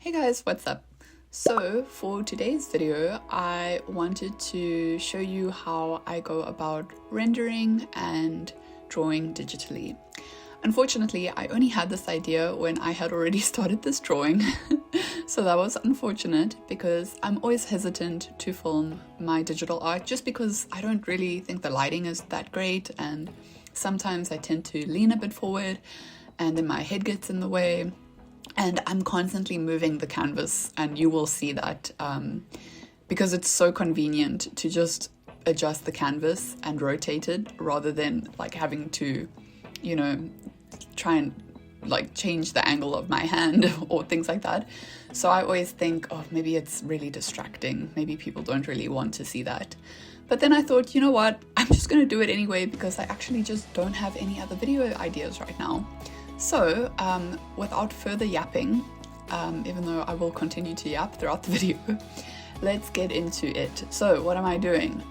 Hey guys, what's up? So for today's video, I wanted to show you how I go about rendering and drawing digitally. Unfortunately, I only had this idea when I had already started this drawing. So that was unfortunate because I'm always hesitant to film my digital art just because I don't really think the lighting is that great, and sometimes I tend to lean a bit forward and then my head gets in the way. And I'm constantly moving the canvas, and you will see that because it's so convenient to just adjust the canvas and rotate it rather than like having to, try and like change the angle of my hand or things like that. So I always think, oh, maybe it's really distracting. Maybe people don't really want to see that. But then I thought, you know what? I'm just going to do it anyway because I actually just don't have any other video ideas right now. So, without further yapping, even though I will continue to yap throughout the video, let's get into it. So, what am I doing?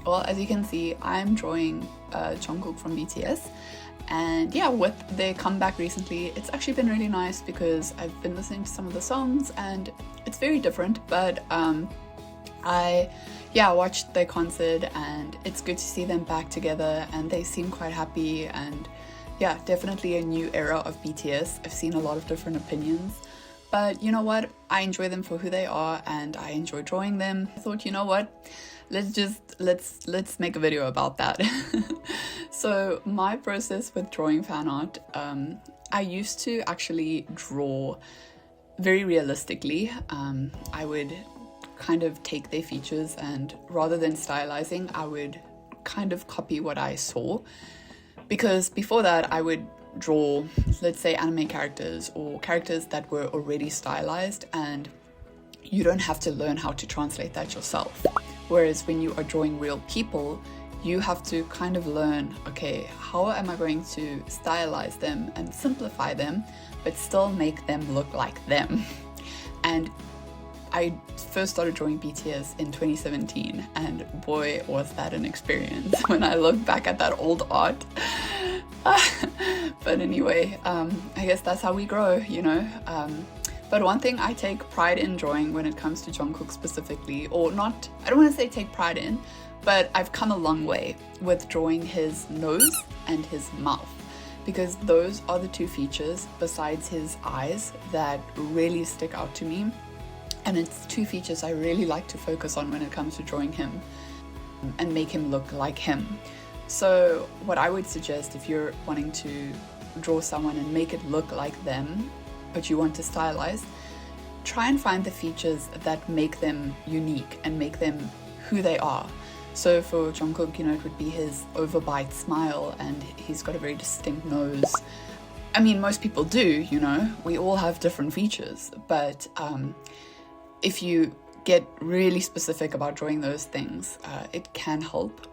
Well, as you can see, I'm drawing Jungkook from BTS. And yeah, with their comeback recently, it's actually been really nice because I've been listening to some of the songs and it's very different, but I watched their concert and it's good to see them back together and they seem quite happy. And yeah, definitely a new era of BTS. I've seen a lot of different opinions, but you know what? I enjoy them for who they are and I enjoy drawing them. I thought, you know what? Let's make a video about that. So my process with drawing fan art, I used to actually draw very realistically. I would kind of take their features and rather than stylizing, I would kind of copy what I saw. Because before that, I would draw, let's say, anime characters or characters that were already stylized, and you don't have to learn how to translate that yourself. Whereas when you are drawing real people, you have to kind of learn, okay, how am I going to stylize them and simplify them, but still make them look like them? And I first started drawing BTS in 2017, and boy, was that an experience when I look back at that old art. But anyway, I guess that's how we grow, But one thing I take pride in drawing when it comes to Jungkook specifically, or not, I don't want to say take pride in, but I've come a long way with drawing his nose and his mouth. Because those are the two features besides his eyes that really stick out to me. And it's two features I really like to focus on when it comes to drawing him and make him look like him. So what I would suggest if you're wanting to draw someone and make it look like them, but you want to stylize, try and find the features that make them unique and make them who they are. So for Jungkook, it would be his overbite smile, and he's got a very distinct nose. I mean, most people do, we all have different features, but if you get really specific about drawing those things, it can help.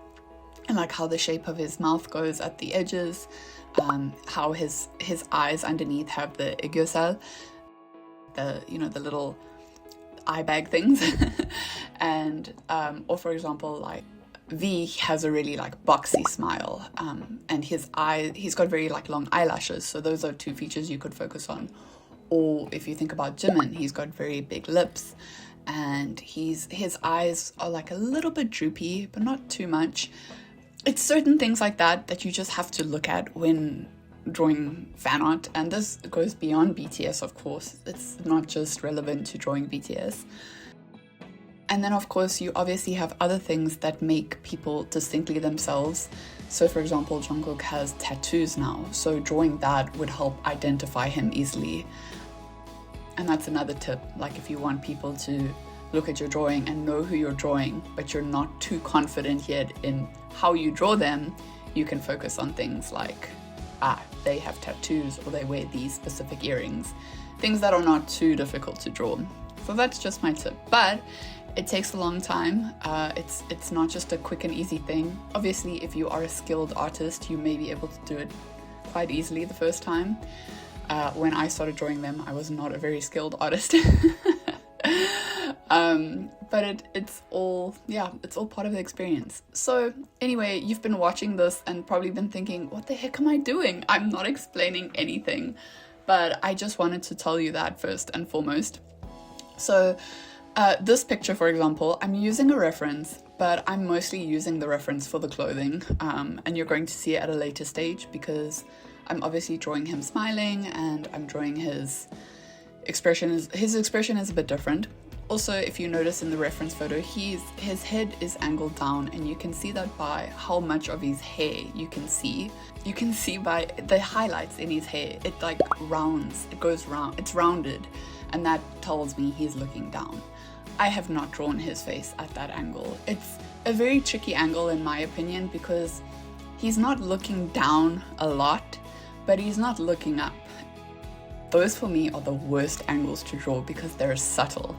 And like how the shape of his mouth goes at the edges, how his eyes underneath have the aegiosal, the little eye bag things. And or for example, like V has a really like boxy smile, and he's got very like long eyelashes, so those are two features you could focus on. Or if you think about Jimin, he's got very big lips and his eyes are like a little bit droopy, but not too much. It's certain things like that you just have to look at when drawing fan art. And this goes beyond BTS, of course. It's not just relevant to drawing BTS. And then, of course, you obviously have other things that make people distinctly themselves. So, for example, Jungkook has tattoos now, so drawing that would help identify him easily. And that's another tip, like if you want people to look at your drawing and know who you're drawing, but you're not too confident yet in how you draw them, you can focus on things like, they have tattoos or they wear these specific earrings. Things that are not too difficult to draw. So that's just my tip. But it takes a long time. It's not just a quick and easy thing. Obviously, if you are a skilled artist, you may be able to do it quite easily the first time. When I started drawing them, I was not a very skilled artist. But it's all part of the experience. So anyway, you've been watching this and probably been thinking, what the heck am I doing? I'm not explaining anything. But I just wanted to tell you that first and foremost. So this picture, for example, I'm using a reference, but I'm mostly using the reference for the clothing, and you're going to see it at a later stage because I'm obviously drawing him smiling and I'm drawing his expression. His expression is a bit different. Also, if you notice in the reference photo, his head is angled down, and you can see that by how much of his hair you can see. You can see by the highlights in his hair, it like rounds, it goes round, it's rounded, and that tells me he's looking down. I have not drawn his face at that angle. It's a very tricky angle in my opinion because he's not looking down a lot, but he's not looking up. Those for me are the worst angles to draw because they're subtle.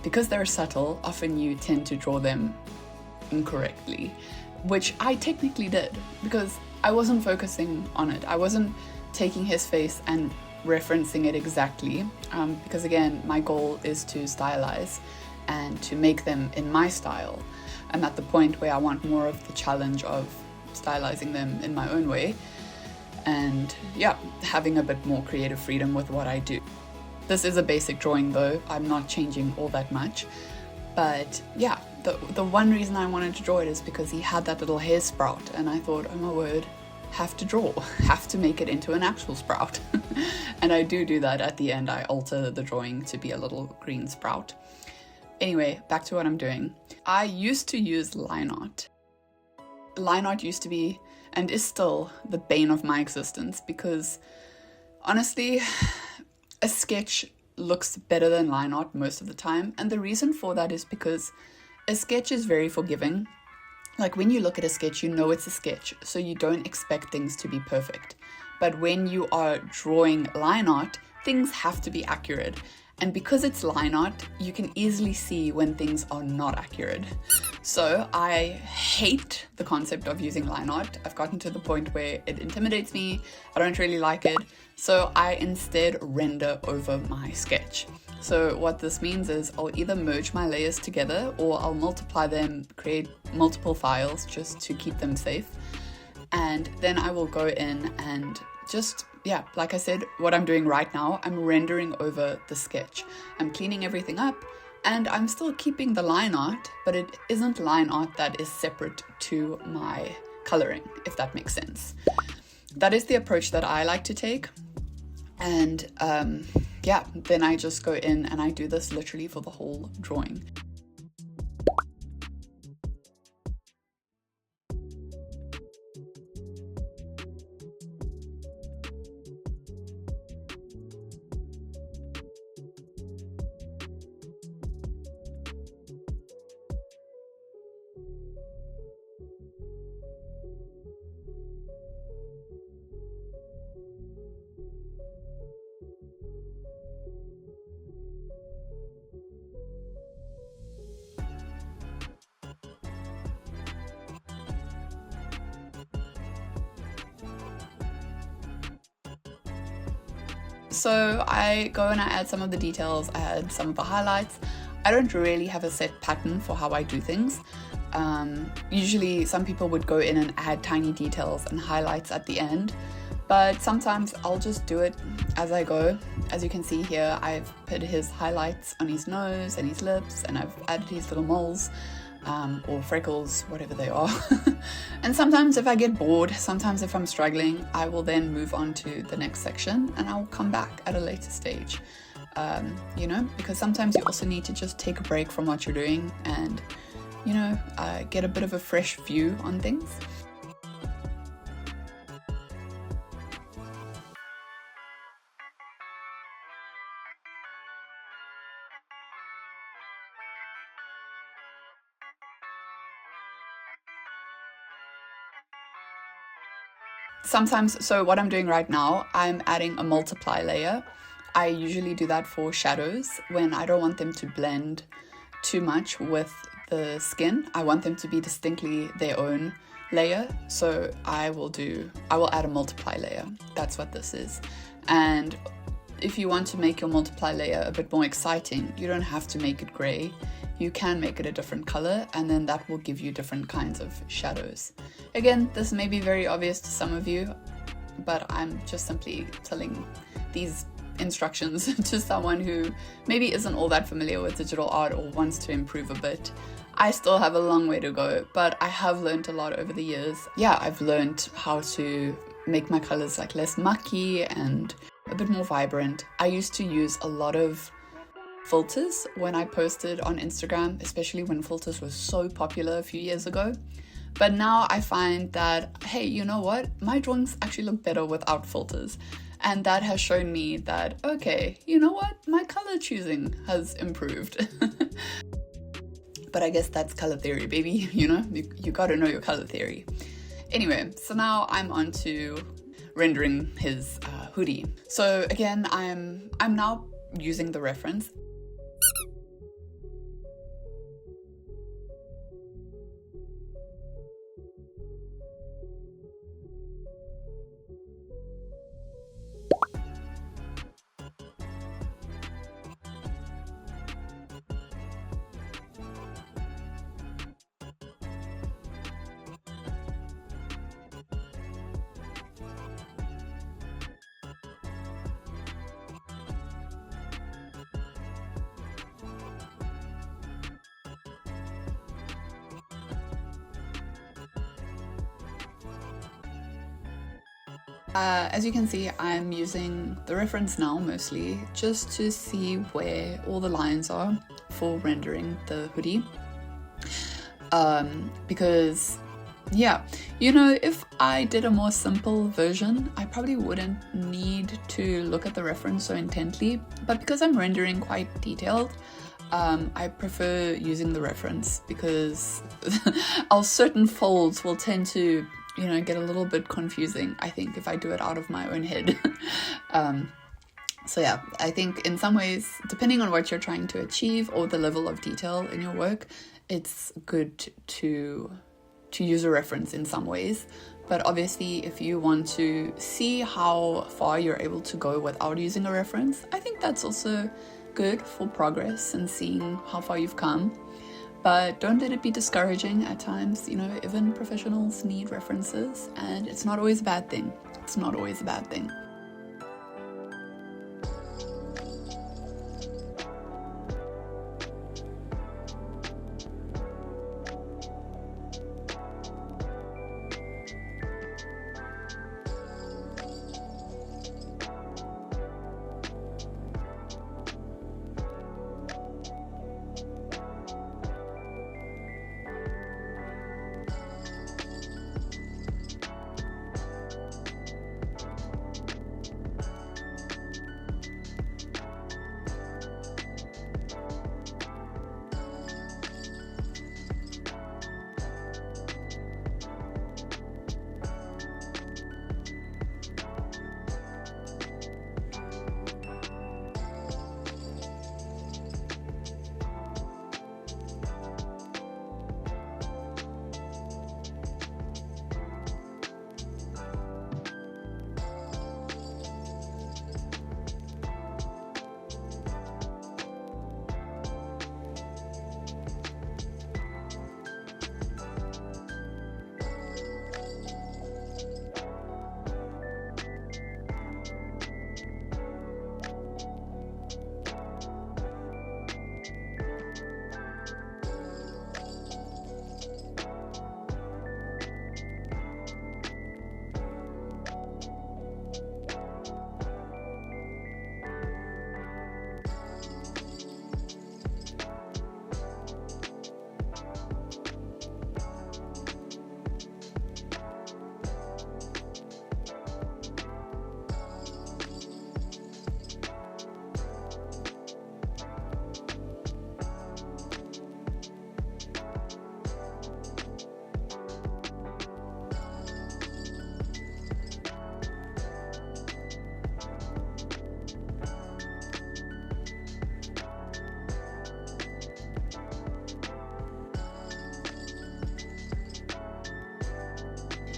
Because they're subtle, often you tend to draw them incorrectly, which I technically did because I wasn't focusing on it. I wasn't taking his face and referencing it exactly, because again, my goal is to stylize and to make them in my style. I'm at the point where I want more of the challenge of stylizing them in my own way and yeah, having a bit more creative freedom with what I do. This is a basic drawing though, I'm not changing all that much, but yeah, the one reason I wanted to draw it is because he had that little hair sprout and I thought, oh my word, have to make it into an actual sprout. And I do that at the end. I alter the drawing to be a little green sprout. Anyway, back to what I'm doing. I used to use line art. Line art used to be and is still the bane of my existence because honestly, a sketch looks better than line art most of the time, and the reason for that is because a sketch is very forgiving. Like when you look at a sketch, you know it's a sketch, so you don't expect things to be perfect. But when you are drawing line art, things have to be accurate. And because it's line art, you can easily see when things are not accurate. So I hate the concept of using line art. I've gotten to the point where it intimidates me. I don't really like it. So I instead render over my sketch. So what this means is I'll either merge my layers together or I'll multiply them, create multiple files just to keep them safe. And then I will go in and just, yeah, like I said, what I'm doing right now, I'm rendering over the sketch. I'm cleaning everything up and I'm still keeping the line art, but it isn't line art that is separate to my coloring, if that makes sense. That is the approach that I like to take. And yeah, then I just go in and I do this literally for the whole drawing. So I go and I add some of the details, I add some of the highlights. I don't really have a set pattern for how I do things. Usually some people would go in and add tiny details and highlights at the end, but sometimes I'll just do it as I go. As you can see here, I've put his highlights on his nose and his lips, and I've added his little moles. Or freckles, whatever they are. And sometimes if I get bored, sometimes if I'm struggling, I will then move on to the next section and I'll come back at a later stage. You know, because sometimes you also need to just take a break from what you're doing and, you know, get a bit of a fresh view on things. Sometimes, so what I'm doing right now, I'm adding a multiply layer. I usually do that for shadows when I don't want them to blend too much with the skin. I want them to be distinctly their own layer. So I will add a multiply layer. That's what this is. And if you want to make your multiply layer a bit more exciting, you don't have to make it gray. You can make it a different color, and then that will give you different kinds of shadows. Again, this may be very obvious to some of you, but I'm just simply telling these instructions to someone who maybe isn't all that familiar with digital art or wants to improve a bit. I still have a long way to go, but I have learned a lot over the years. Yeah, I've learned how to make my colors like less mucky and a bit more vibrant. I used to use a lot of filters when I posted on Instagram, especially when filters were so popular a few years ago. But now I find that, hey, you know what? My drawings actually look better without filters. And that has shown me that, okay, you know what? My color choosing has improved. But I guess that's color theory, baby. You know, you gotta know your color theory. Anyway, so now I'm on to rendering his hoodie. So again, I'm now using the reference. As you can see, I'm using the reference now mostly just to see where all the lines are for rendering the hoodie. Because yeah, you know, if I did a more simple version, I probably wouldn't need to look at the reference so intently, but because I'm rendering quite detailed, I prefer using the reference because our certain folds will tend to, you know, get a little bit confusing, I think, if I do it out of my own head. So yeah, I think in some ways, depending on what you're trying to achieve or the level of detail in your work, it's good to use a reference in some ways. But obviously, if you want to see how far you're able to go without using a reference, I think that's also good for progress and seeing how far you've come. But don't let it be discouraging at times. You know, even professionals need references, and it's not always a bad thing. It's not always a bad thing.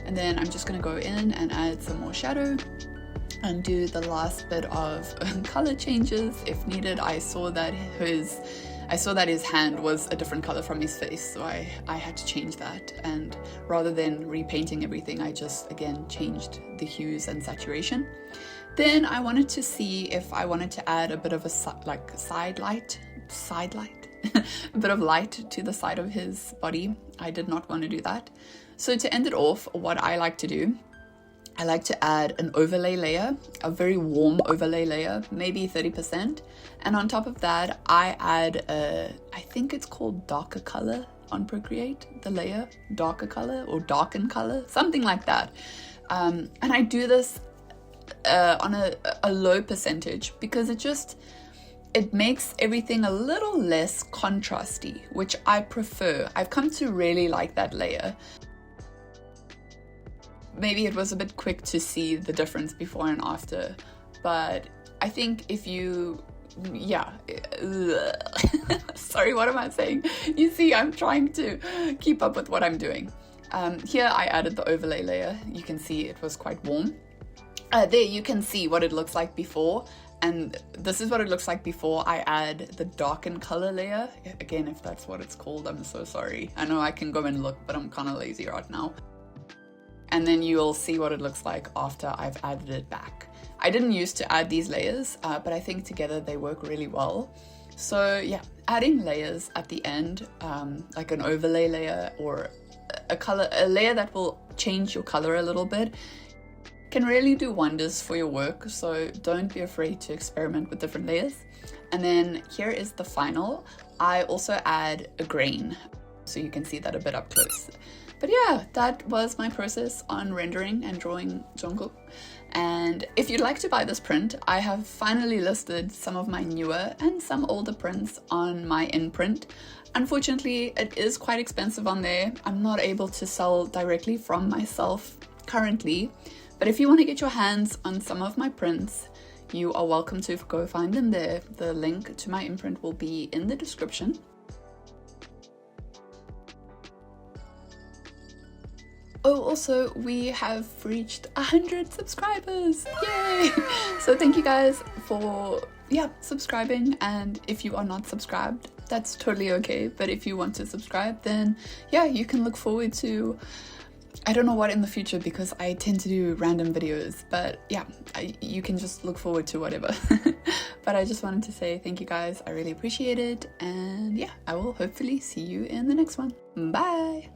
And then I'm just going to go in and add some more shadow and do the last bit of color changes if needed. I saw that his hand was a different color from his face, so I had to change that. And rather than repainting everything, I just again changed the hues and saturation. Then I wanted to see if I wanted to add a bit of a side light, a bit of light to the side of his body. I did not want to do that. So to end it off, what I like to do, I like to add an overlay layer, a very warm overlay layer, maybe 30%. And on top of that, I add I think it's called darker color on Procreate, the layer, darker color or darken color, something like that. And I do this on a low percentage because it makes everything a little less contrasty, which I prefer. I've come to really like that layer. Maybe it was a bit quick to see the difference before and after, but I think if you, yeah, sorry, what am I saying? You see, I'm trying to keep up with what I'm doing. Here I added the overlay layer. You can see it was quite warm. There you can see what it looks like before, and this is what it looks like before I add the darken color layer. Again, if that's what it's called, I'm so sorry. I know I can go and look, but I'm kind of lazy right now. And then you'll see what it looks like after I've added it back. I didn't used to add these layers, but I think together they work really well. So yeah, adding layers at the end, like an overlay layer or a layer that will change your color a little bit, can really do wonders for your work. So don't be afraid to experiment with different layers. And then here is the final. I also add a grain, so you can see that a bit up close. But yeah, that was my process on rendering and drawing Jungkook. And if you'd like to buy this print, I have finally listed some of my newer and some older prints on my in-print. Unfortunately, it is quite expensive on there. I'm not able to sell directly from myself currently, but if you want to get your hands on some of my prints, you are welcome to go find them there. The link to my imprint will be in the description. Oh, also, we have reached 100 subscribers! Yay! So thank you guys for, subscribing. And if you are not subscribed, that's totally okay. But if you want to subscribe, then yeah, you can look forward to, I don't know what in the future, because I tend to do random videos. But yeah, you can just look forward to whatever. But I just wanted to say thank you guys. I really appreciate it. And yeah, I will hopefully see you in the next one. Bye!